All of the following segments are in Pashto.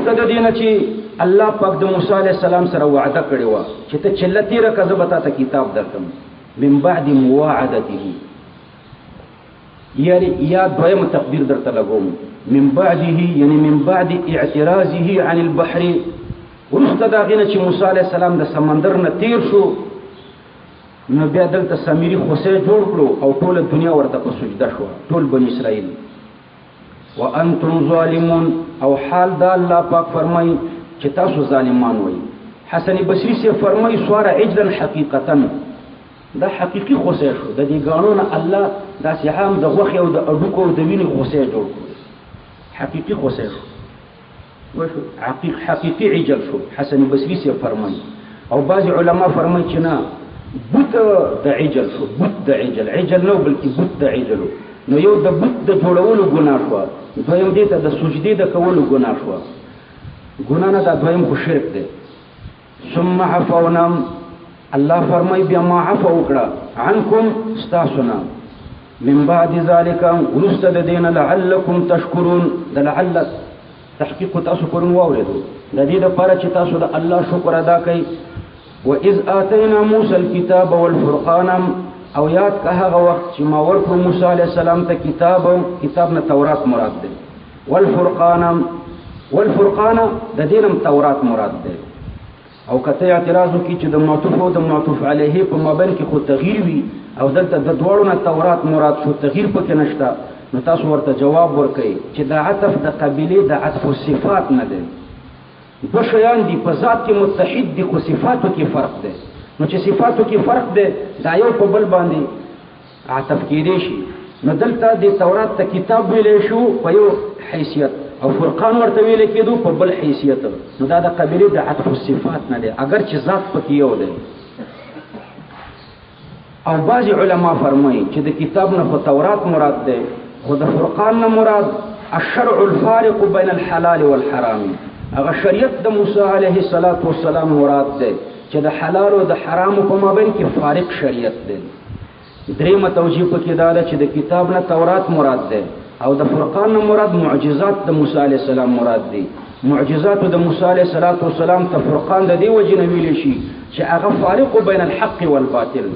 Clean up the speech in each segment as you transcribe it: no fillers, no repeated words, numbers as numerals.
ورسته د دینه چې الله پاک د موسی علیه السلام سره وعده کړی و چې ته چلتی را کزه بتا ته کتاب درکم من بعد مواعدته یا دویم تقدیر درته لګوم من بعده یعنی من بعد اعتراضه عن البحر ورسته دا غینه چې موسی علیه السلام د سمندر نه تیر شو نو بیا دلته سمیری خوسه جوړ کړو او ټول دنیا ورته په سجده شو ټول بنی اسرائیل وانتم ظالمون او حال دا الله پاک فرمای چې تاسو ظالمان وای حسن بصری سے فرمای سوار عجلا حقیقتا دا حقیقی خوسه شو د دې قانون الله دا سیحام د غوخه او د اډوکو د ویني خوسه جوړ حقیقی خوسه شو وشو حقیقی عجل شو حسن بصری سے فرمای او بعض علما فرمای چې نه بوت د عجل شو بوت د عجل نو بلکې بوت د عجل نو یو د بوت د جوړولو ګناه شو دویم دې ته د سجدي د کولو ګناه شو ګناه نه دا دویم خو شرک دی ثم عفونا الله فرمای بیا ما عفو وکړه عنکم استاسنا من بعد ذلك ورسته د دین لعلکم تشکرون د لعل تحقیق تاسو کورن واوریدو د دې لپاره چې تاسو د الله شکر ادا کړئ وَإِذْ آتَيْنَا مُوسَى الْكِتَابَ وَالْفُرْقَانَ او یاد که هغه وخت چې ما ورکړو موسی علیه السلام ته کتاب نه تورات مراد دی والفرقان د دینم تورات مراد دی او کته اعتراض وکړي چې د معطوف او د معطوف علیه په مابین کې خو تغییر وي او دلته د دوړو نه تورات مراد شو تغییر پکې نشته نو تاسو ورته جواب ورکړئ چې د عطف د قبیله د عطف صفات نه دی دو شیان دی په ذات کې متحد دي خو صفاتو کې فرق دی نو چې صفاتو کې فرق دی دا یو په بل باندې عطف کېدی شي نو دلته د تورات ته کتاب ویلې شو په یو حیثیت او فرقان ورته ویلې کېدو په بل حیثیت نو دا د قبیله د عطف صفات نه دی اگر چې ذات پکې یو دی او بعض علما فرمایي چې د کتاب نه خو تورات مراد دی خو د فرقان نه مراد الشرع الفارق بین الحلال والحرام هغه شریعت د موسی علیه السلام مراد دی چې د حلال او د حرام په مابین کې فارق شریعت دی درېمه توجیه پکې دا ده چې د کتاب نه تورات مراد دی او د فرقان نه مراد معجزات د موسی علیه السلام مراد دي معجزات د موسی علیه السلام ته فرقان د دې وجه نه ویل شي چې هغه فارق بین الحق والباطل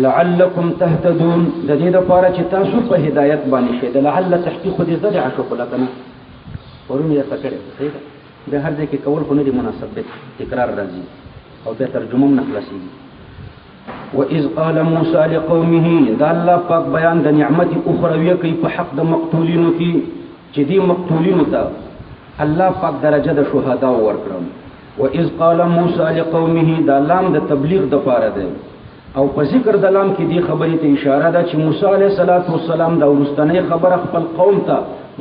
لعلکم تهتدون د دې لپاره چې تاسو په هدایت باندې شئ د لعل تحقیق دې زده عشق لکنه ورونه یې تکړه صحیح ده د هر ځای کې کول خو نه دی مناسب تکرار راځي او به ترجمه هم نخلصي وَإِذْ قَالَ مُوسَى لِقَوْمِهِ دا الله پاک بیان د نعمت اخرویه کوي په حق د مقتولینو کې چې دې مقتولینو ته الله پاک درجه د شهدا ورکړم وَإِذْ قَالَ مُوسَى لِقَوْمِهِ دا لام د تبلیغ د پاره ده او په ذکر د لام کې دې خبرې ته اشاره ده چې موسی علیه السلام د ورستنې خبره خپل قوم ته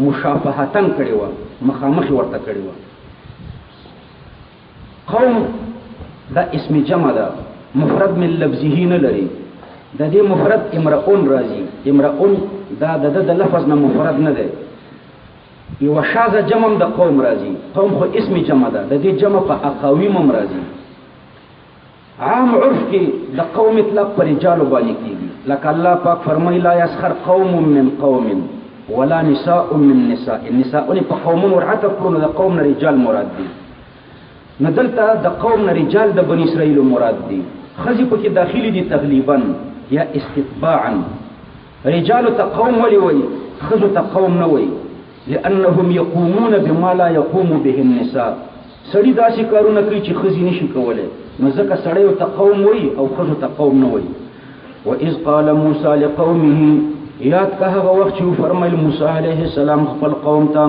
مشافهتن کړی و مخامخ ورته کړی و قوم دا اسم جمع ده مفرد من لفظه نه لري د دې مفرد امرؤن راځي امرؤن دا د لفظ نه مفرد نه ده یو شاذ جمع د قوم راځي قوم خو اسم جمع ده د دې جمع په اقاویم هم راځي عام عرف کې د قوم اطلاق پر رجال باندې کیږي لکه الله پاک فرمایي لا يسخر قوم من قوم ولا نساء من نساء النساء په قومون ورعته کړو د قوم نه رجال مراد دي ندلته د قوم نه رجال د بنی اسرائیل مراد دي خزي پکې داخلي دي تغلیبا یا استتباعا رجال ته قوم ولي وي خزو ته قوم نه وي لانهم يقومون بما لا يقوم به النساء سړي داسې کارونه کوي چې خزي نشي کولای نو ځکه سړی ته قوم وي او خزو ته قوم نه وي واذ قال موسى لقومه یاد که هغه وخت چې فرمایل موسی علیه السلام خپل قوم ته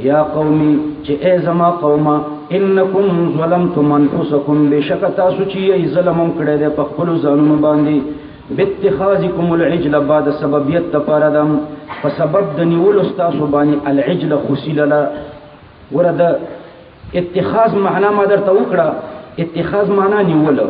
یا قومي چې ای زما قومه انکم ظلمتم انفسکم بشک تاسو چې ای ظلم کړی دی په خپل ځانونو باندې باتخاذکم العجل بعد سببیت تپاردم په سبب د نیولو تاسو باندې العجل خسیللا ورته اتخاذ معنا ما درته وکړه اتخاذ معنا نیولو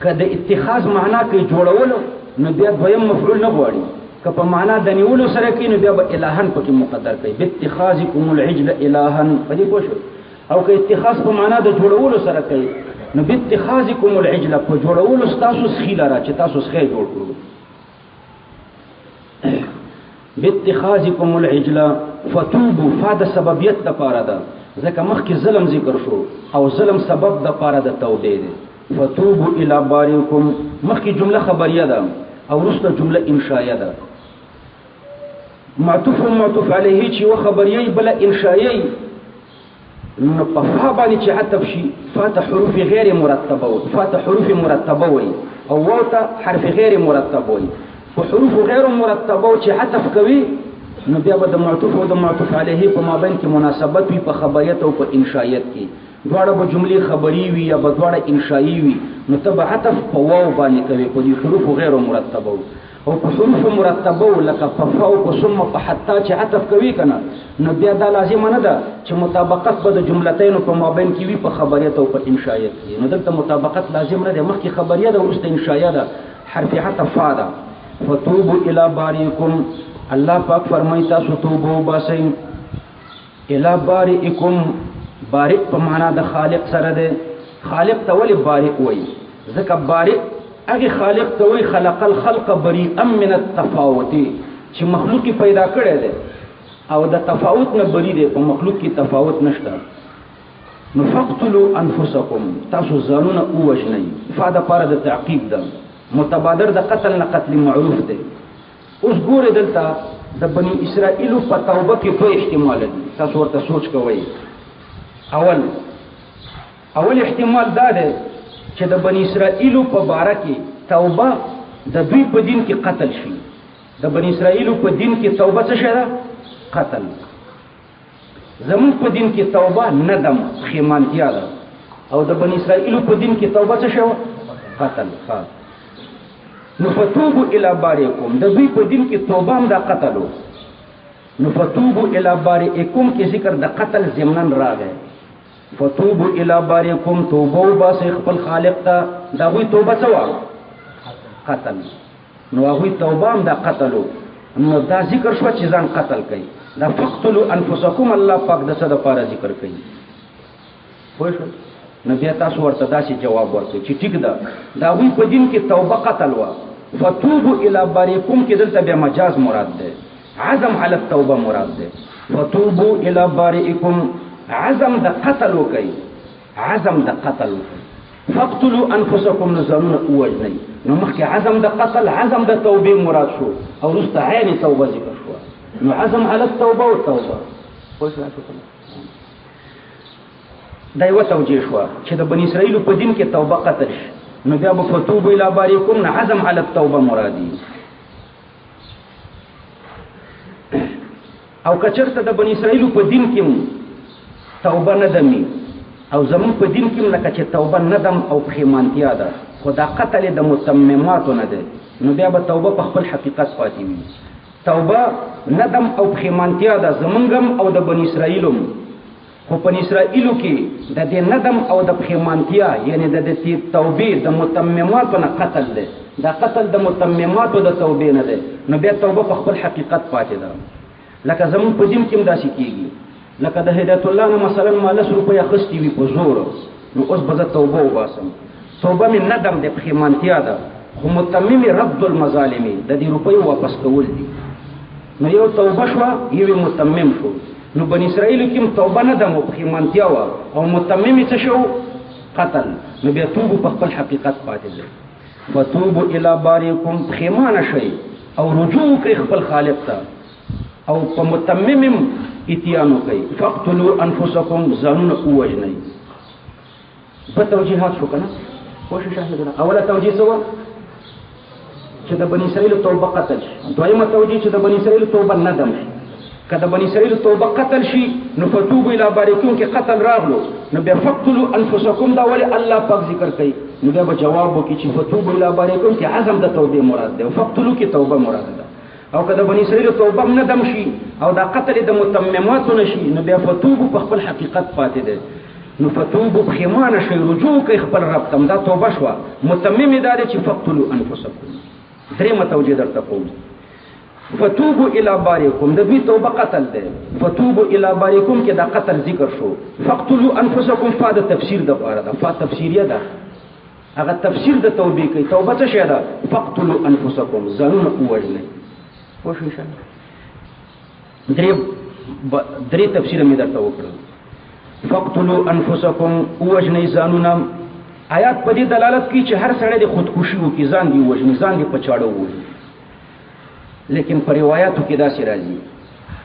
کله اتخاذ معنا کې جوړولو نو بیا دویم مفعول نه غواړي که په معنا د نیولو سره کې نو بیا به الهن پکې مقدر کوي باتخاذکم العجل الهن په دې پوه شو او که اتخاذ په معنا د جوړولو سره کوي نو باتخاذکم العجل په جوړولو تاسو سخیل را چې تاسو سخی جوړ کړو باتخاذکم العجل فتوبوا فاد سببیت د پاره ده ځکه مخکې ظلم ذکر شو او ظلم سبب د پاره د توبې ده فتوبوا الى بارئکم مخکې جمله خبریه ده او وروسته جمله انشائیه ده معطوف و معطوف علیه چې و خبریه بل انشائیه نو په فا باندې چې عطف شي فات حروف غیر مرتبه وي فات حروف مرتبه وي او واو ته حرف غیر مرتب وي په حروف غیر مرتبه چې عطف کوي نو بیا به د معطوف او د معطوف علیه په مابین کې مناسبت وي په خبریت او په انشائیت کې دواړه به جملې خبری وي یا به دواړه انشائي وي نو ته به عطف په واو باندې کوي په دې حروف غیر مرتبه او په حروف مرتبه لکه په فا او په ثم په حتا چې عطف کوي کنه نو بیا دا لازم نه ده چې مطابقت به د جملتین په مابین کې وي په خبریت او په انشائیت کې نو دلته مطابقت لازم نه ده مخکې خبریه ده ورسته انشائیه ده حرف عطف فا ده فتوبوا الى بارئکم الله پاک فرمایي تاسو توبه وباسئ الى بارئکم بارئ په معنا د خالق سره ده خالق ته ولې بارئ وایي ځکه بارئ هغه خالق ته وایي خلق الخلق بريئا من التفاوت چې مخلوق پیدا کړی دی او د تفاوت نه بری دی په مخلوق کې تفاوت نشته نو فقتلوا انفسکم تاسو ځانونه ووژنئ فاده پاره د تعقیب ده متبادر د قتل نه قتل معروف دی اوس ګوره دلته د بنی اسرائیل په توبه کې دوه احتمال دي تاسو ورته سوچ کوئ اول احتمال دا دی چې د بنی اسرائیل په باره کې توبه د دوی په دین کې قتل شي د بنی اسرائیل په دین کې توبه څه شي ده قتل زمون په دین کې توبه ندم خیمانتیا ده او د بنی اسرائیل په دین کې توبه څه شي قتل نو فتوبوا الى بارئکم د دوی په دین کې توبه هم دا قتلو نو فتوبوا الى بارئکم کې ذکر د قتل ضمنن راغی فتوبوا الى بارئکم توبه وباسئ خپل خالق ته دا غوي توبه څه قتل نو هغه توبه هم دا قتلو نو دا ذکر شو چې ځان قتل کوي دا فقتلوا انفسکم الله پاک د څه د پاره ذکر کوي پوه شو نو بیا تاسو ورته داسې جواب ورکړئ چې ټیک ده دا غوي په دین کې توبه قتل وا فتوبوا الى بارئکم کې دلته بیا مجاز مراد ده عزم علی التوبه مراد ده فتوبوا الى بارئکم عزم د قتل وکي عزم د قتل فقتلوا انفسکم نزلون اوجنی نو مخکې عزم د قتل عزم د توبه مراد شو او رست عین توبه ذکر شو نو عزم علی التوبه او توبه دا یو توجیه شو چې د بنی اسرائیل په دین کې توبه قتل شي نو بیا به فتوبوا الی بارئکم عزم علی التوبه مرادی او کچرته د بنی اسرائیل په دین کې توبه ندمي او زمون په دین کې لکه چې توبه ندم او پښیمانتیا ده خدا قتل د متممات نه ده نو بیا به توبه په خپل حقیقت پاتې وي توبه ندم او پښیمانتیا ده زمونږم او د بنی اسرائیلم خو بنی اسرائیلو کې د دې ندم او د پښیمانتیا یعنی د دې توبې د متممات نه قتل ده دا قتل د متممات د توبې نه ده نو بیا توبه په خپل حقیقت پاتې ده لکه زمون په دین کې داسې کیږي لکه د هدایت الله نه مثلا مال 100 روپیا خستی وي په زور نو اوس به توبه وباسم توبه من ندم د پښیمانتیا ده خو متمم رد المظالم د دې روپیو واپس کول دي نو یو توبه شو یو متمم شو نو بنی اسرائیل کې توبه ندم او پښیمانتیا وا او متمم څه شو قتل نو بیا توبه په خپل حقیقت پاتې ده فتوبوا الی بارئکم پښیمان شئ او رجوع کړئ خپل خالق ته او په متمم اتیانو کوي فقتلوا انفسکم ځانونه ووژنئ په توجیهات شو کنه کوشش شاهدونه اوله توجیه سوا چې د بنی اسرائیل توبه قتل شي دویمه توجیه چې د بنی اسرائیل توبه ندم شي کله بنی اسرائیل توبه قتل شي نو فتوبوا الی بارئکم کې قتل راغلو نو بیا فقتلوا انفسکم دا ولی الله پاک ذکر کوي نو بیا جواب وکړي چې فتوبوا الی بارئکم کې عزم د توبه مراد ده او فقتلوا کې توبه مراد ده او کله بنی اسرائیل توبه ندم شي او دا قتل د متممات نشي نو بیا فتوبوا په خپل حقیقت پاتې ده نو فتوبوا بخیمان شي رجوع کوي خپل رب تم دا توبه شو متمم دا چې فقتلوا انفسکم درې متوجه درته کوم فتوبوا الى بارئکم د دوی توبه قتل ده فتوبوا الى بارئکم کې دا قتل ذکر شو فقتلوا انفسکم فاده تفسیر د پاره ده فا تفسیریه ده هغه تفسیر د توبې کوي توبه څه شي ده فقتلوا انفسکم ځانونه ووژنئ درې تفسیر مې درته وکړ. فقتلوا انفسکم وجنی ځانونه. آیات په دې دلالت کوي چې هر سړی د خودکشي وکړي، ځان دی وژني، ځان دی په چاړه ووژني. لیکن په روایاتو کې داسې راځي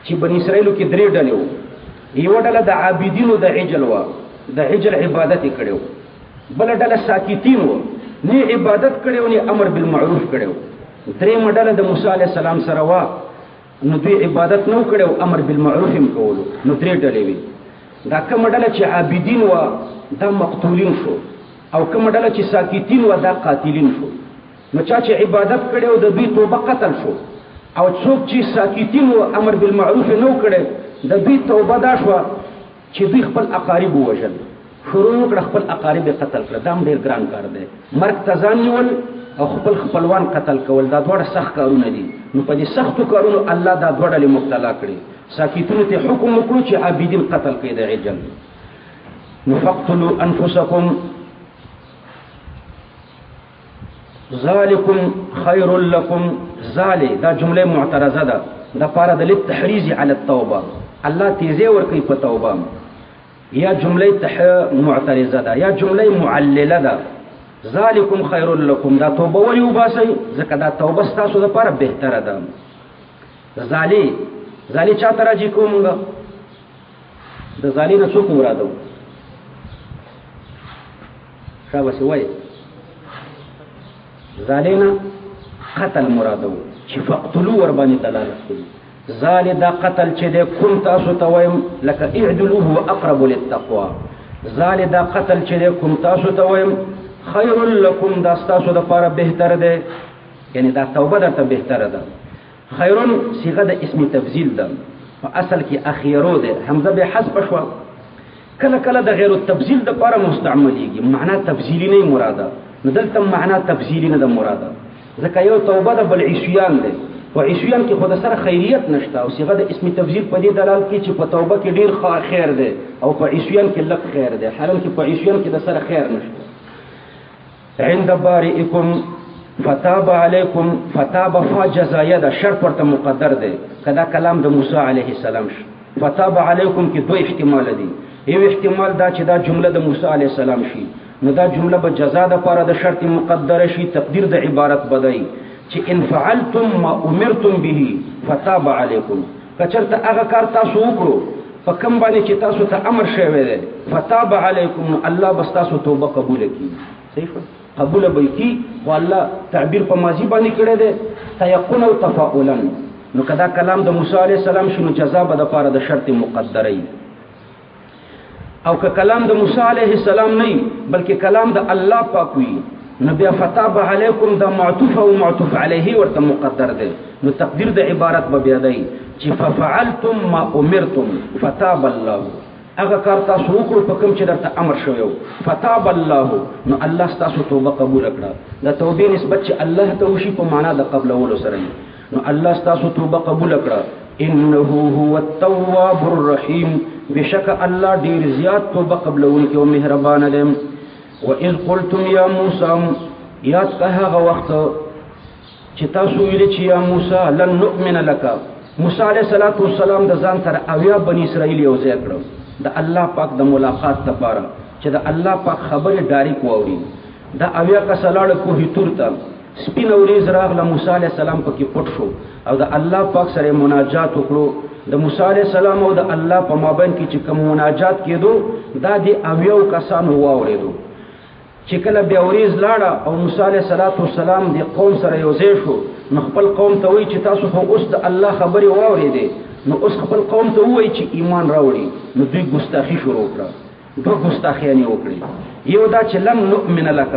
چې بني اسرائیلو کې درې ډلې وو. یوه ډله د عابدینو د عجل وه، د عجل عبادت یې کړی و. بله ډله ساکتین وه، نه عبادت کړی و نه امر بالمعروف کړی و. درېیمه ډله د موسی علیه السلام سره وه، نو دوی عبادت نه و کړی او امر بالمعروف هم کولو. نو درې ډلې وي. دا کومه ډله چې عابدین وه دا مقتولین شو، او کومه ډله چې ساکتین وه دا قاتلین شو. نو چا چې عبادت کړی او د دوی توبه قتل شو، او څوک چې ساکتین و امر بالمعروف نه و کړی د دوی توبه دا شوه چې دوی خپل اقارب ووژل، شروع وکړه خپل اقارب یې قتل کړه. دا هم ډېر ګران کار دی. مرګ ته ځان نیول او خپل خپلوان قتل کول دا دواړه سخت کارونه دي. نو په دې سختو کارونو الله دا دوه ډلې مبتلا کړي. ساکتونو ته حکم وکړو چې عابدین قتل کړي د عجل. نو فقتلوا انفسکم ذالکم خیر لکم. ذالی دا جمله معترضه ده، دا پاره د للتحریز علی التوبه. الله تیزی ورکوي په توبه. یا جمله معترضه ده یا جمله معلله ده. ذالکم خیر لکم دا توبه ولی وباسئ ځکه دا توبه ستاسو دپاره بهتره ده. ذالی چا ته راجع کوو مونږ؟ د ذالی نه څوک مراد و؟ شاباسې وایي ذالینا قتل مراد و چې فقتلو ورباندې دلالت کوي. ذالی دا قتل چې دی کوم تاسو ته وایم لکه اعدلوا هو اقرب للتقوى. ذالی دا قتل چې دی کوم تاسو ته وایم خیر لکم دا ستاسو دپاره بهتر دی، یعنی دا توبه درته بهتره ده. خیرون صیغه د اسم تفضیل ده، په اصل کې اخیرو ده، حمزه به حذف شوه. کله کله د غیر التفضیل دپاره مستعملیږي، معنا تفضیلی نه مراده. نو دلته معنا تفضیلی نه ده مراده، ځکه یو توبه ده بل عصیان دی. په عصیان کې خو د سره خیریت نشته، او صیغه د اسم تفضیل په دې دلالت کوي چې په توبه کې ډېر خیر دی او په عصیان کې لږ خیر دی، حالانکه په عصیان کې د سره خیر نشته. عند بارئکم فتاب علیکم. فتاب فا جزایه ده، شرط ورته مقدر دی. کدا کلام د موسی علیه السلام شو. فتاب علیکم کې دو احتمال دي. یو احتمال دا چې دا جمله د موسی علیه السلام شي، نو دا جمله به جزا د پاره د شرط مقدره شي. تقدیر د عبارت بدای چې ان فعلتم ما امرتم به فتاب علیکم. کچرته هغه کار تاسو وکړو په کوم باندې چې تاسو ته امر شوی دی، فتاب علیکم، الله بس تاسو توبه قبول کړي. صحیح قبول به کی، او الله تعبیر په ماضی باندې کړی دی تیقن او تفاؤلا. نو کدا کلام د موسی علیه السلام شنو جزا به د پاره د شرط مقدره. او که کلام د موسی علیه السلام نه بلکې کلام د الله پاک وي، نو بیا فتاب علیکم دا معطوف او معطوف علیه ورته مقدر دی. نو تقدیر د عبارت به بیا دی چې ففعلتم ما امرتم فتاب الله. هغه کار تاسو وکړو په کوم چې درته امر شوی و، فتاب الله، نو الله ستاسو توبه قبول کړه. د توبې نسبت چې الله ته وشي په معنا د قبلولو سره، نو الله ستاسو توبه قبول کړه. انه هو التواب الرحیم. بشک الله ډیر زیات توبه قبلونکی او مهربان دی. واذ قلتم یا موسی، یاد که هغه وخت چې تاسو ویل چې یا موسی لن نؤمن لك. موسی علیه السلام د ځان سره اویا بنی اسرائیل یو ځای کړو د الله پاک د ملاقات لپاره، چې د الله پاک خبرې ډایرک واوري. دا اویا کسه لاړه کوهي تور ته، سپین ورېځ راغله، موسی علیه السلام پکې پټ شو او د الله پاک سره مناجات وکړو. د موسی علیه السلام او د الله په مابین کې چې کوم مناجات کېدو دا د اویو کسانو واورېدو. چې کله بیا ورېځ لاړه او موسی علیه السلام د قوم سره یو ځای شو، نو خپل قوم ته وایي چې تاسو خو اوس د الله خبرې واورېدې، نو اوس خپل قوم ته ووایي چې ایمان راوړي. نو دوی ګستاخي شروع کړه، دوه ګستاخیانې وکړې. یو دا چې لم نؤمن لك،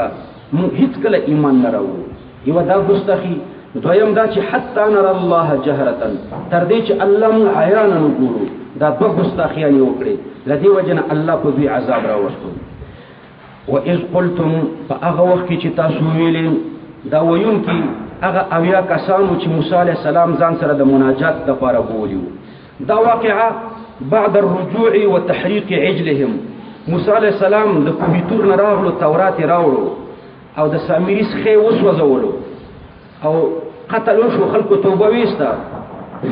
موږ هیڅ کله ایمان نه راوړو، یو دا ګستاخي. دویم دا چې حتی نرى الله جهرة، تر دې چې الله موږ عیانا وګورو. دا دوه ګستاخیانې وکړې، له دې وجې نه الله په دوی عذاب راوستو. واذ قلتم، په هغه وخت کې چې تاسو ویلې، دا ویونکي هغه اویا کسانو چې موسی علیه السلام ځان سره د مناجات لپاره بولیو. دا واقعه بعد الرجوع وتحریق عجلهم. موسی علیه السلام د کوهي تور نه راغلو، تورات یې راوړو او د سامري څخه وسوځولو او قتل وشو، خلکو توبه ویسته،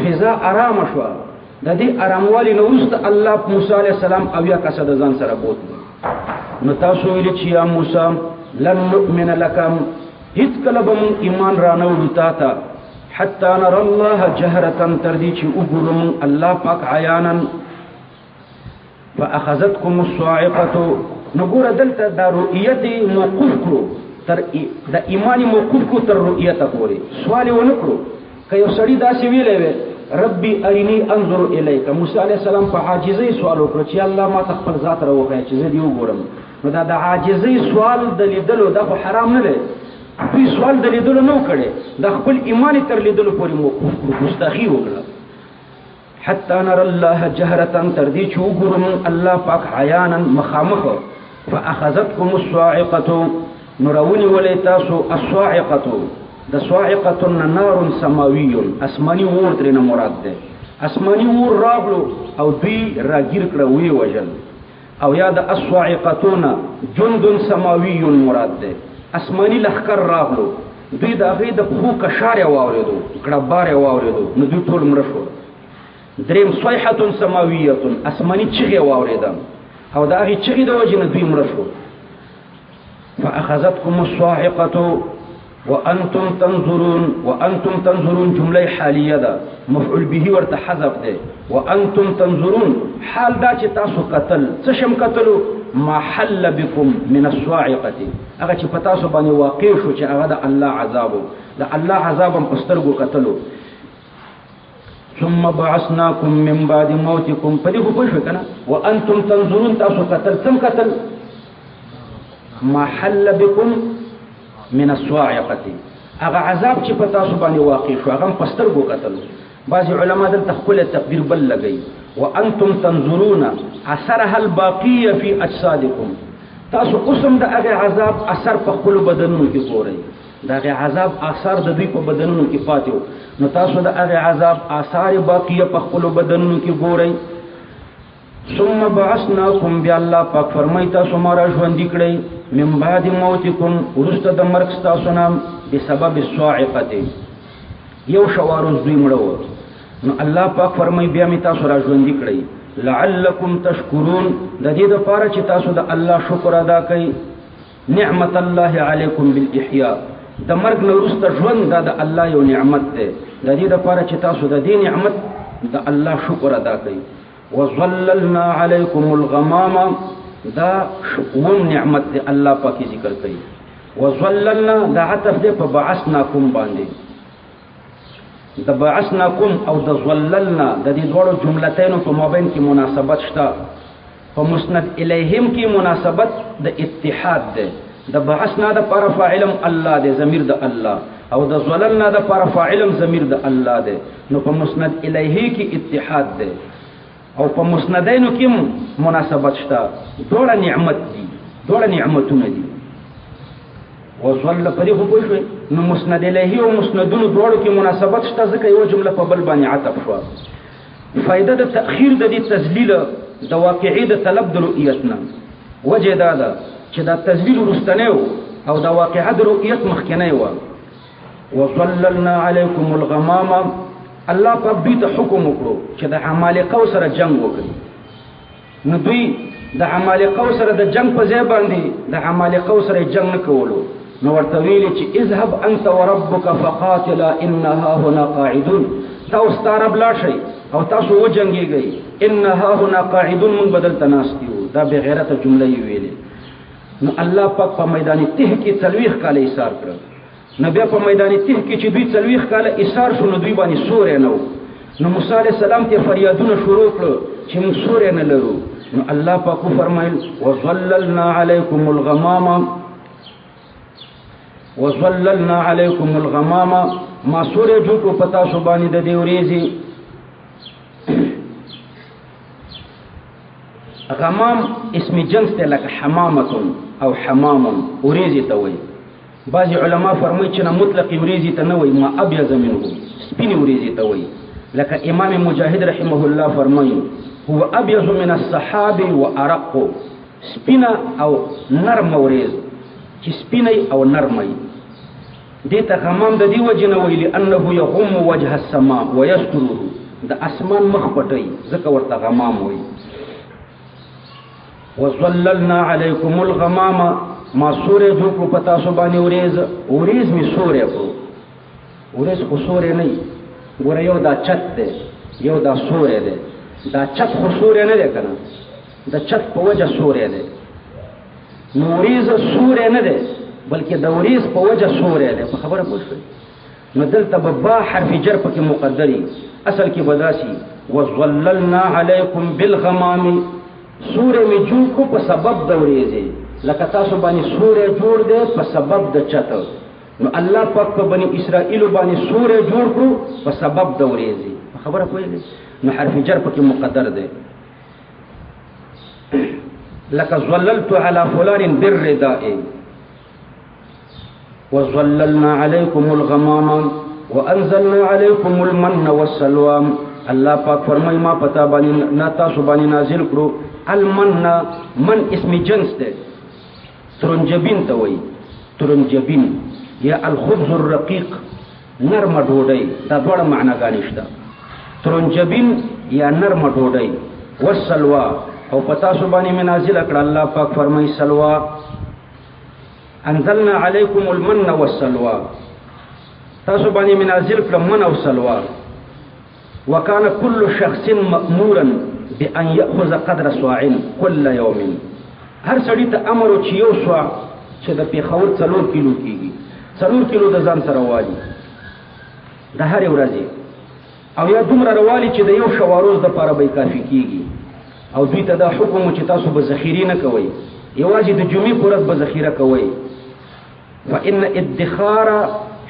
فضا آرامه شوه. د دې اراموالي نه وروسته الله موسی علیه السلام اویا کسه د ځان سره بوت. نو تاسو ویل چې یا موسی لن نؤمن لك هیڅ کله به مونږ ایمان رانوړو تا ته حتی نرى الله جهرة تر دې چې وګورو مونږ الله پاک عیانا فاخذتكم الصاعقه. نو ګوره دلته دا رؤیت موقوف کړو تر د ایمان موقوف کړو تر رؤیت پورې. سوال یې ونه کړو که یو سړي داسې ویلی وی ربي ارینی انظر الیک، موسی علیه السلام په عاجزۍ سوال وکړو چې الله ما ته خپل ذات راوښیه چې زه دې وګورم. نو دا د عاجزۍ سوال د لیدلو دا خو حرام نه دی، دوی سوال د لیدلو نه کړي، د خپل ایمان تر لیدلو پورې موقوف کړو، مستخی وکړه. حتی نرى الله جهرة تر دې چې وګورو الله پاک عیانا مخامخ. فاخذتكم الصاعقه نو راونیولې تاسو الصاعقه. د صاعقه نار سماوي اسماني اور ترې نه مراد ده. اسماني اور راغلو او دوی راګیر کړه وی وجل. او یا د الصاعقتون جند سماوي مراد ده. اسماني لخر راغلو دوی د هغې د پښو کشار واورېدو، ګړبار واورېدو، نو دوی ټول مړه شول. دریم صیحه سماویه اسماني چغې واورېده او د هغې چغې د وجې نه دوی مړه شول. فاخذتكم الصاعقه وانتم تنظرون جمله حالیه ده، مفعول به ورته حذف ده. وانتم تنظرون حال دا چې تاسو قتل څه شم قتلو ما حل بكم من الصاعقه، هغه چې په تاسو باندې واقع شو چې هغه د الله عذاب، د الله عذاب هم په سترګو قتلو. ثم بعثناكم من بعد موتكم، په دې خو پوه شوې که نه؟ وانتم تنظرون تاسو قتل څم قتل ما حل بكم من الصاعقه، هغه عذاب چې په تاسو باندې واقع شو هغه په سترګو قتل. بعض علما دلته خپل تقدیر بل لګي وانتم تنظرون اثرها الباقيه في اجسادكم، تاسو قسم د هغه عذاب اثر په خپل بدنونو کې ګورئ، د هغه عذاب اثر د دوی په بدنونو کې پاتې، نو تاسو د هغه عذاب آثار باقیه په خپل بدنونو کې ګورئ. ثم بعثناكم بیا الله پاک فرمای تاسو ما را ژوندي کړئ من بعد موتکم ورسته د مرګ ستاسو نه بسبب الصاعقه، یو شواروز دوی مړه. نو الله پاک فرمای بیا می تاسو را ژوندي کړئ لعلکم تشکرون، د دې دپاره چې تاسو د الله شکر ادا کړئ. نعمت الله علیکم بالاحیاء، د مرګ نه وروسته ژوند دا د الله یو نعمت دی، د دې دپاره چې تاسو د دې نعمت د الله شکر ادا کړئ. وظللنا علیکم الغمام، دا شکون نعمت دی الله پاکی ذکر کوي. وظللنا دا عطف دی په بعثناکم باندې، د بعثناکم او د ظللنا د دې دواړو جملتینو په مابین کې مناسبت شته. په مسند الیهم کې مناسبت د اتحاد دی، د بعثنا د پر فاعلم الله دی ضمیر د الله، او د ظللنا د پر فاعلم ضمیر د الله دی. نو په مسند الیه کې اتحاد دی او په مسندینو کې مناسبت شته. دوړه نعمت دي، دوړه نعمتونه دي. وصل په دې خو پوه شوې، نو مسند الیه او مسندونو دوړو کې مناسبت شته ځکه یو جمله په بل باندې عطف شوه. فائدہ د تأخیر د دې تذلیل د واقعي د طلب د رؤیت نه وجه دا ده چې دا تذلیل وروستنی او د واقعه د رؤیت مخکنی و. وظللنا علیکم الغمام، الله پاک دوی ته حکم وکړو چې د عمالقو سره جنگ وکړي. نو دوی د عمالقو سره د جنگ په ځای باندې د عمالقو سره جنگ نه کولو، نو ورته ویلي چې اذهب انت وربک فقاتلا ان ها هنا قاعدون، تاسو ستا رب لاړ شئ او تاسو وجنګېږئ، ان ها هنا قاعدون، موږ بدل ته ناست یو. دا بې غیرته جمله یې ویلې. نو الله پاک په میدان تih کې 40 کاله ایثار کړل. نو بیا په میدان تih کې چې دوی 40 کاله ایثار شو نو دوی باندې سوری نه و. نو موسی علیه السلام ته فریادونه شروع کړو چې موږ سوری نه لرو. نو الله پاک فرمایل وظللنا علیکم الغمام، وظللنا علیکم الغمام، ما سوری جوړ کړو په تاسو باندې د دې ورېځې. غمام اسم جنس ته لکه حمامة او حمام ورېځې ته وایي. بعض علما فرمایي چې نه مطلق ورېځې ته نه وایي، ما ابیض منه سپینې ورېځې ته وایي. لکه امام مجاهد رحمه الله فرمایي هو ابيض من السحاب وارق، سپینه او نرم ورېځ چې سپینه او نرمه دې ته غمام د دې وجه نه ویلي انه يغم وجه السماء ويستره، د اسمان مخ پټي ځکه ورته غمام وي. وظللنا علیکم الغمام ما سورې جوړ کړو په تاسو باندې اوریز می سورې کړو. اوریز خو سورې نه وي، ګوره یو دا چت دی یو دا سورې دی. دا چت خو سورې نه دی که نه، د چت په وجه سورې دی. نو اوریز سورې نه دی بلکې د اوریز په وجه سورې دی. په خبره پوه شوئ؟ نو دلته به با حرف جر پکې مقدري، اصل کې به داسي وظللنا علیکم بالغمام، سورې مې جوړ کړو په سبب د اوریزې، لکه تاسو باندې سورې جوړ دی په سبب د چت. نو الله پاک په بني اسرائیل باندې سورې جوړ کړو په سبب د اوریزې. په خبره پوهېږئ؟ نو حرف جر پکې مقدر دی. لکه ظللت علی فلان بالرداء وظللنا علیکم الغمام وانزلنا علیکم المن والسلوى. الله پاک فرمای ما پتا باندې نا تاسو باندې نازل کړو المن. من اسم جنس ده، ترنجبین ته وایي. ترنجبین یا الخبز الرقیق، نرم ډوډۍ. دا دواړه معناګانې شته، ترنجبین یا نرم ډوډۍ. والسلوى او پتا سو باندې مې نازل کړ الله پاک فرمای سلوى. انزلنا علیکم المن والسلوى، تاسو باندې مې نازل کړ من او سلوى. وكان كل شخص مأمورا بأن يأخذ قدر صاع كل يوم. هر سړی ته امر و چې یو صاع چې د پیښور 4 کیلو کېږي، 4 کیلو د ځان سره والي د هرې ورځې، او یا دومره روالي چې د یو شواروز دپاره به یې کافي کېږي. او دوی ته دا حکم و چې تاسو به ذخیرې نه کوئ، یوازې د جمعې په ورځ به ذخیره کوئ. فإن ادخار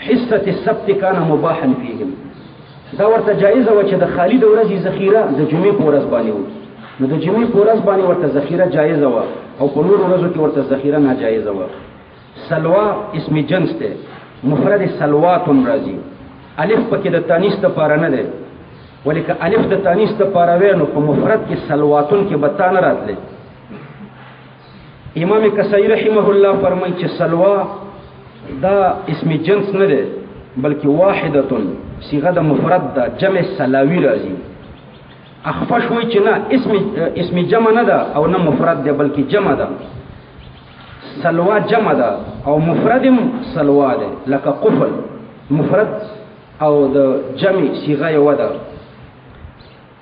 حصة السبت كان مباحا فيهم. دا ورته جایزه وه چې د خالي د ورځې ذخیره د جمعې په ورځ باندې و. نو د جمعې په ورځ باندې ورته ذخیره جایزه وه، او په نورو ورځو کې ورته ذخیره ناجایزه وه. سلوا اسم جنس دی، مفرد سلواتون راځي. الف پکې د تانیث دپاره نه دی، ولې که الف د تانیث دپاره وی نو په مفرد کې سلواتون کې به تا نه راتلی. امام کسائی رحمه الله فرمایي چې سلوا دا اسم جنس نه دی بلکې واحدتون، صيغه د مفرد ده، جمع سلاوی راځي. اخفش وایي چې نه اسم جمع نه ده او نه مفرد ده بلکې جمع ده. سلوا جمع ده او مفردم سلوا ده، لکه قفل مفرد او د جمع صيغه یو ده.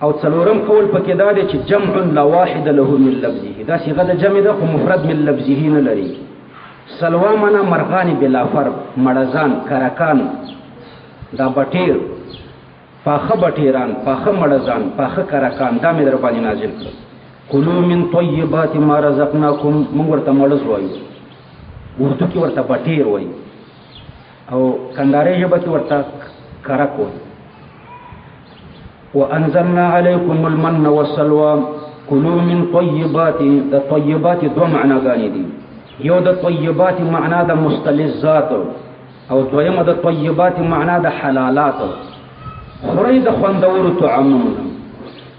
او څلورم قول پکې دا دی چې جمع لا واحد له من لفظه، دا صيغه د جمع ده خو مفرد من لفظه نه لري. سلوا معنا مرغان بلا فرق، مړزان، کرکان، دا بټیر، پاخه بټیران، پاخه مړزان، پاخه کرکان، دا مې در باندې نازل کړ. کلوا من طیبات ما رزقناکم، موږ ورته مړز وایو، اردو کې ورته بټیر وایي، او کندارۍ ژبه کې ورته کرک وایي. وانزلنا علیکم المن والسلوى کلوا من طیبات. د طیبات دوه معناګانې دي، یو د طیبات معنا د مستلذات او دویمه د طیبات معنا د حلالات. خورئ د خوندورو طعامونه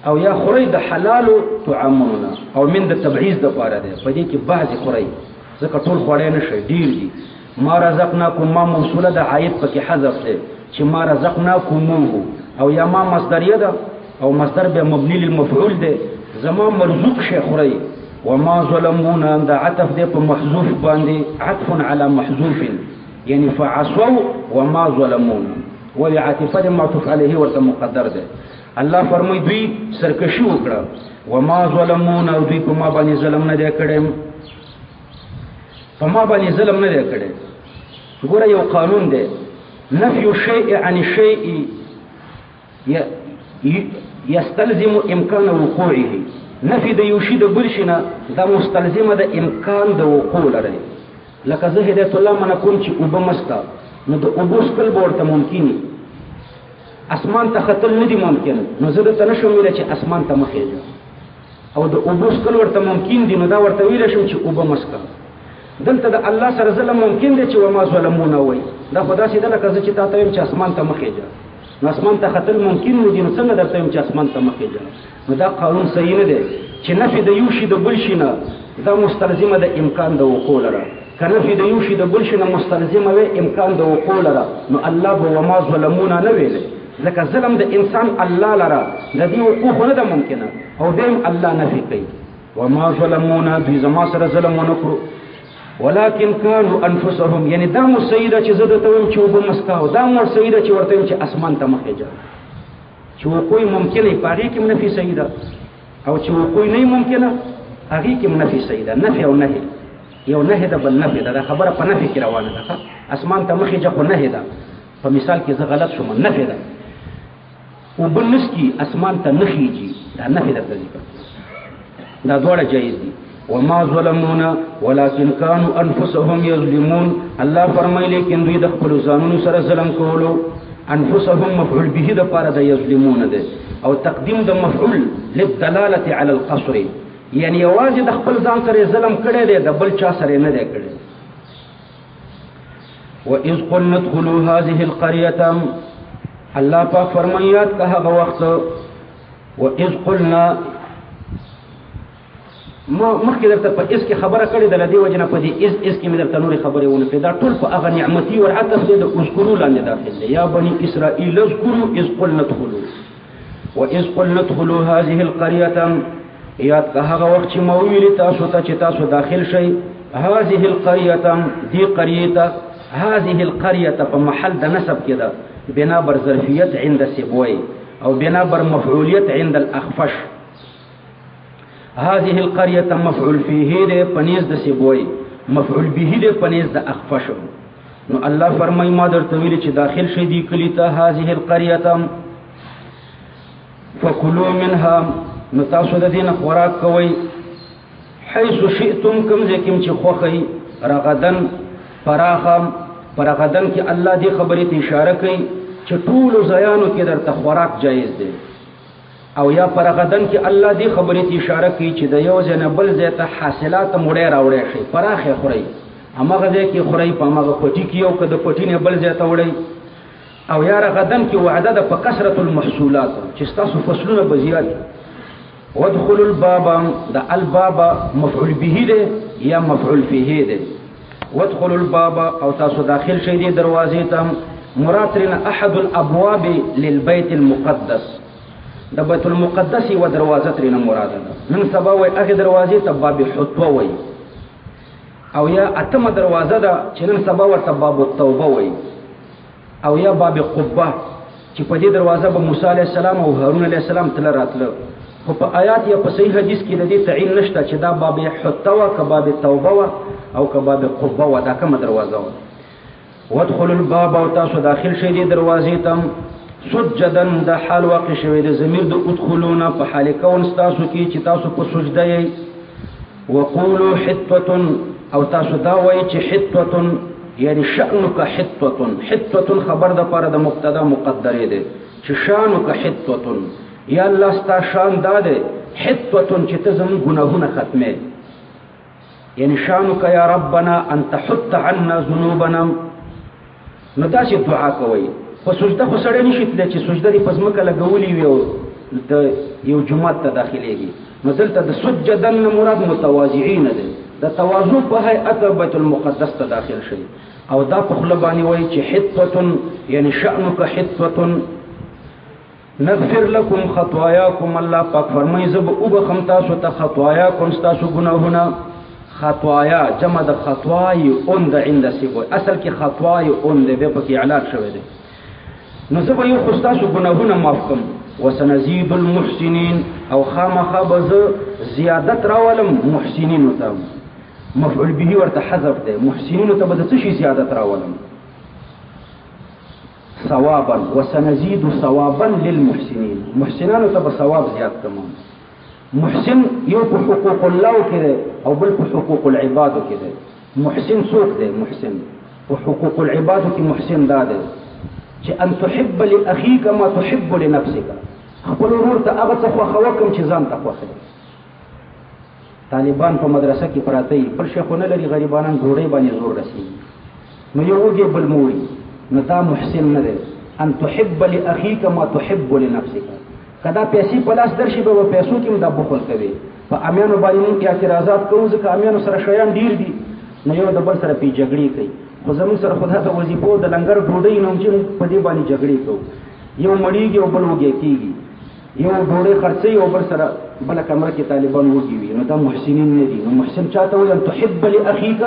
او یا خورئ د حلالو طعامونه، او من د تبعیض دپاره دی، په دې کې بعضې خورئ ځکه ټول خوړی نه شئ، ډېر دي. ما رزقناکم ما موصوله د عاید پکې حذف دی چې ما رزقناکموه، او یا ما مصدریه ده او مصدر بیا مبني للمفعول دی، زما مرزوق شی خورئ. وما ظلمونا دا عطف دی په محذوف باندې، عطف على محذوف یعنی فعصوا وما ظلمونا، ولی عاطفه د معطوف علیه ورته مقدر دی. الله فرمای دوی سرکشي وکړه، وما ظلمونا، او دوی په ما باندې ظلم نه دی کړی، په ما باندې ظلم نه دی کړی. ګوره یو قانون دی، نفي الشيء عن الشيء يستلزم امکان وقوعه. نفي د یو شي د بل شي نه دا مستلزمه د امکان د وقوع لري. لکه زه هدایت الله منع کوم چې اوبه مسکه، نو د اوبو څکل به ورته ممکن وي، اسمان ته ختل نه دي ممکن، نو زه درته نه شم ویلی چې اسمان ته مه خېږه. او د اوبو څکل ورته ممکن دي، نو دا ورته ویلی شم چې اوبه مسکه. دلته د الله سره ظلم ممکن دی چې وما ظلمونه وایي، دا خو داسې ده لکه زه چې تا ته وایم چې اسمان ته مه خېږه، نو اسمان ته ختل ممکن نه دي، نو څنګه درته وایم چې اسمان ته مه خېږه؟ نو دا قانون صحیح نه دی چې نفي د یو شي د بل شي نه دا مستلزمه د امکان د وقوع لره. که نفي د یو شي د بل شي نه مستلزمه وي امکان د وقوع لره، نو الله به وما ظلمونه نه ویلی، ځکه ظلم د انسان الله لره د دې حقوق نه ده ممکنه او دیم الله نفي کوي وما ظلمونا دوی زما سره ظلم ونه کړو ولكن كانوا انفسهم یعنی دا مو سیده چې زه درته وایم چې اوبه مسکاو دا مو سیده چې ورته وایم چې اسمان ته مخې جا چې وقوع ممکنه پاره کې منفي سیده او چې وقوع نه ممکنه هغه کې منفي سیده نفي او نهي یو نهي ده بل نفي ده خبره په نفي کې روانه ده اسمان ته مخې جا خو نهي ده په مثال کې زه غلط شوم نفي ده وبنس کې اسمان ته نخيږي دا نفي ده ذکر دا دوړه جایز دي وما ظلمونا ولكن كانوا انفسهم يظلمون الله فرمایي لیکن دوی د خپل ځانونو سره ظلم کولو انفسهم مفعول به د پاره د یظلمون ده او تقدیم د مفعول للدلاله على القصر یعنی یوازې د خپل ځان سره ظلم کړي دی د بل چا سره نه دی کړي واذ قلنا ادخلوا هذه القريه الله پاک فرمایات که هغه وخت واذ قلنا ما مخکې درته په اس کې خبره کړې ده لدی وجنه په دې اس کې مې درته نورې خبرې ونه کړې دا ټول په هغه نعمتي او عطف دې د اذکروا لاندې داخل دي یا بني اسرائیل اذکروا اذ قلنا ادخلوا واذ قلنا ادخلوا هذه القريه یاد که هغه وخت چې مو ویل تاسو ته چې تاسو داخل شئ هذه القريه دې قريه هذه القريه په محل د نسب کې ده بنا بر ظرفیت عند سبوي او بنا بر مفعولیت عند الاخفش هذه القريه مفعول فيه ده پنيز د سبوي مفعول به ده پنيز د اخفش نو الله فرمای ما درته ویل چې داخل شې دی کلی ته هذه القريه فكلوا منها نو تاسو د دین خوراک کوي حيث شئتم کم ځکه چې خوخی رغدن فراخم پرغدن کې الله دې خبرې ته اشاره کوي چې ټول زیانو کې درته خوراک جایز دی او یا پرغدن کې الله دې خبرې ته اشاره کوي چې د یو ځنه بل ځای ته حاصلات مړې راوړې شي پراخه خوري امغه ځای کې خوري په امغه پټي کې یو کده پټي نه بل ځای ته وړي او یا رغدن کې وعده ده په کثرت المحصولات چې تاسو فصلونه بزیات وادخلوا الباب ده الباب مفعول به ده یا مفعول فيه ده وادخلوا الباب او تاسو داخل شئ دې دروازې ته مراد لنا احد الابواب للبيت المقدس د بیت المقدس و دروازه لنا مراد ده نن سبا وای هغه دروازې ته باب حطوه وای او یا اتمه دروازه ده چې نن سبا ورته باب التوبه وای او یا باب قبه چې په دې دروازه به موسی عليه السلام او هارون عليه السلام تل راتله خو په آیات یا په صحیح حدیث کې د دې تعین نشته چې دا باب حطوه کباب توبه او کباب قبه و دا کومه دروازه و وادخلوا الباب او تاسو داخل شئ دې دروازې ته سجدا د حال واقع شوی د ضمیر د ادخلون په حال کون تاسو کې چې تاسو په سجده یې وقولوا حطه او تاسو دا وایي چې حطه یعنی شأنک حطه خبر د پاره د مبتدا مقدره ده چې شانک حطه یا الله ستا شان داده حطه چې ته زموږ ګناهونه ختمه یعنی شانک یا ربنا ان تحط عنا ذنوبنا نو تاسو دعا کوئ په سجده خو سړی نشي تللی چې سجده دې په ځمکه لګولې وي او د یو جومات ته داخلېږي نو دلته د سجدن مراد متواضعین ده د تواضع په هیئت بیت المقدس ته داخل شي او دا په خوله باندې وایي چې حطة یعنی شأنک حطة نغفر لكم خطاياكم الله پاک فرمایي زه به وبخم تاسو ته خطاياكم ستاسو ګناهونه خطایا جمع د خطوای اوند عند سیبوی اصل کې خطوای اوند به پکې اعلان شوی دی نو زه به یو خستاسو ګناهونه معاف کوم وسنزيد المحسنين او خامخا به زیادت راولم محسنین ته مفعول به ورته حذف دی محسنین ته به څه شي زیادت راولم ثوابا وسنزيد ثوابا للمحسنين محسنانو ته به ثواب زیات کوم محسن یو په حقوق الله کې او بل په حقوق العباد کې دی محسن څوک دی محسن په حقوق العباد کې محسن دا دی چې ان تحب لاخيك ما تحب لنفسك خپل ورور ته هغه څه خوښه کوم چې ځان ته خوښه طالبان په مدرسه کې پراته دي پر شیخونه لري غریبانان ډوړې باندې زور رسېږي نو یو وګي بل موري نو دا محسن نه دی ان تحب لاخيك ما تحب لنفسك کدا پیسې په لاس درشي به پیسو کې دا بخل کوي په امیانو باندې موږ اعتراضات کوو ځکه امیانو سره شیان ډیر دي نو یو د بل سره پی جګړې کوي خو زموږ سره خدای ته وظیفو د لنګر ډوډۍ نوم چې په دې باندې جګړې کوو یو مړیږي او بل وږی کېږي، یو ډوډۍ خرڅوي او بل سره بله کمره کې طالبان وږي وي، نو دا محسنین نه دي. نو محسن چاته وایي ان تحب لاخیک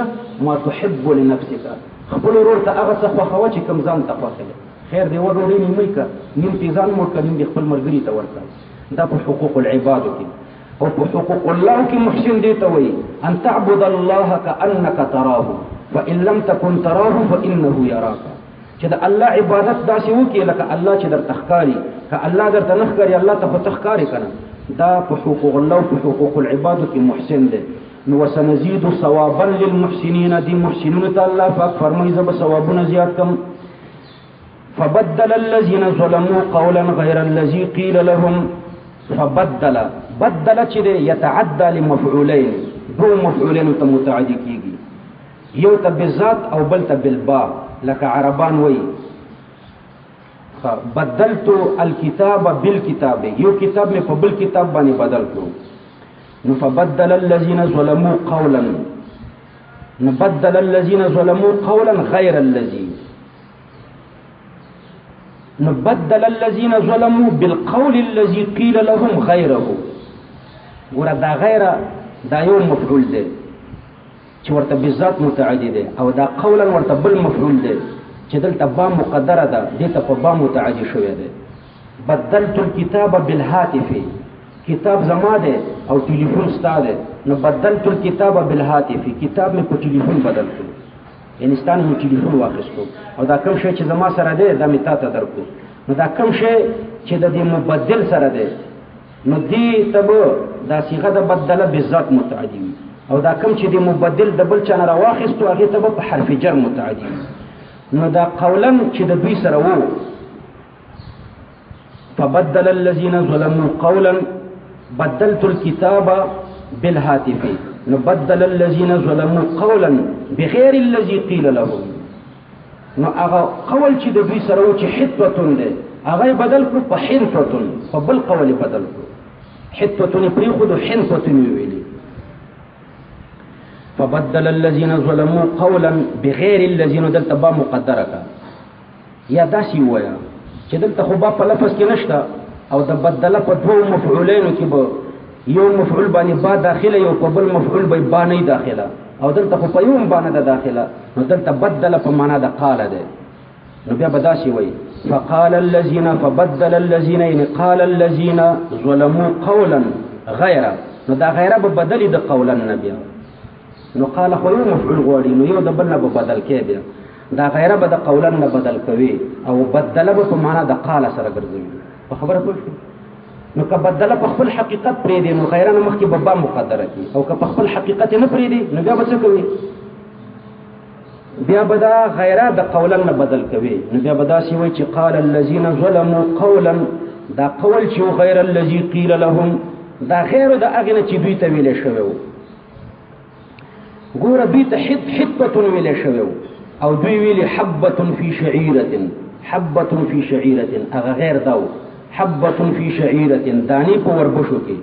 ما تحب لنفسک، خپل ورور ته هغه څه خوښوه چې کوم ځان ته خوښ دی. خیر دی یوه ډوډۍ نیمۍ که، نیم پې ځان موړ که، نیم دې خپل ملګري ته ورکړه. دا په حقوق العبادو کې. او په حقوق الله کې محسن دې ته وایي ان تعبد الله کانک تراه فان لم تکن تراه فانه یراک، چې د الله عبادت داسې وکړي لکه الله چې درته ښکاري، که الله درته نه ښکاري الله ته خو ته ښکارې که نه. دا په حقوق الله او په حقوق العبادو کې محسن دی. نو وسنزيد ثوابا للمحسنین، دي محسنینو ته الله پاک فرمایي زه به ثوابونه زیات کړم. فبدل الذين ظلموا قولا غير الذي قيل لهم. فبدل چې دی یتعدى لمفعولین، دو مفعولینو ته متعدي کېږي، یو ته بالذات او بل ته بالباء، لکه عربان وایي بدلت الكتاب بالكتاب، یو کتاب مې په بل کتاب باندې بدل کړو. نو فبدل الذين ظلموا قولا، نو بدل الذين ظلموا قولا غير الذي، نو بدل الذين ظلموا بالقول الذي قيل لهم غيره. ګوره دا غیره دا یو مفعول دی چې ورته بالذات متعدي دی، او دا قولا ورته بل مفعول دی چې دلته با مقدره ده، دې ته په با متعدي شوی دی. بدلت الكتاب بالهاتف، کتاب زما دی او ټلیفون ستا دی، نو بدلت الكتاب بالهاتف، کتاب مې په ټلیفون بدل کړو، یعنې ستا نه مې ټلیفون واخیستو، او دا کوم شی چې زما سره دی دا مې تا ته درکړو. نو دا کوم شی چې د دې مبدل سره دی نو دې ته به دا صیغه د بدله بالذات متعدي وي، او دا کوم چې د مبدل د بل چا نه راواخیستو هغې ته به په حرف جر متعدي وي. نو دا قولا چې د دوی سره وو فبدل الذين ظلموا قولا بدلت الكتاب بالهاتف، نو بدل الذين ظلموا قولا بغیر الذي قيل لهم. نو هغه قول چې د دوی سره وو چې حتوتون دی هغه بدل کړو په حنتوتون، په بل قول بدل کړو، حتوتون پرېښودو حنتوتون یې ویلي. فبدل الذين ظلموا قولا بغیر الذين، دلته با مقدره کا یا داسې ووایه چې دلته خو با په لفظ کې نشته، او د بدله په دوو مفعولینو کې به یو مفعول باندې با داخله، یو په بل مفعول به با نه داخله، او دلته خو په یو با نه ده داخله، نو دلته بدله په معنا د قاله ده. نو بیا به داسې وایي فقال الذين، فبدل الذين، یعنې قال الذين ظلموا قولا غیره، نو دا غیره به بدلې د قولا نه بیا، نو قال خو یو مفعول غواړي، نو یو د بل نه به بدل کې بیا، دا غیره به د قولا نه بدل کوي، او بدله به په معنا د قاله سره ګرځوي. په خبره پوه شو؟ نو که بدله په خپل حقیقت پرېږدي نو غیره نه مخکې به با مقدره کړي، او که په خپل حقیقت نه پرېږدي نو بیا به څه کوي؟ بیا به دا غیره د قولا نه بدل کوي. نو بیا به داسې وایي چې قال الذين ظلموا قولا، دا قول چې غیر الذي قيل لهم، دا غیر د هغې نه چې دوی ته ویلی شوی و. ګوره دوی ته حتوتون ویلی شوی و، او دوی ویلي حبة في شعيرة، حبة في شعيرة، هغه غیر دا و، حبة في شعيرة، دانې په وربشو کې،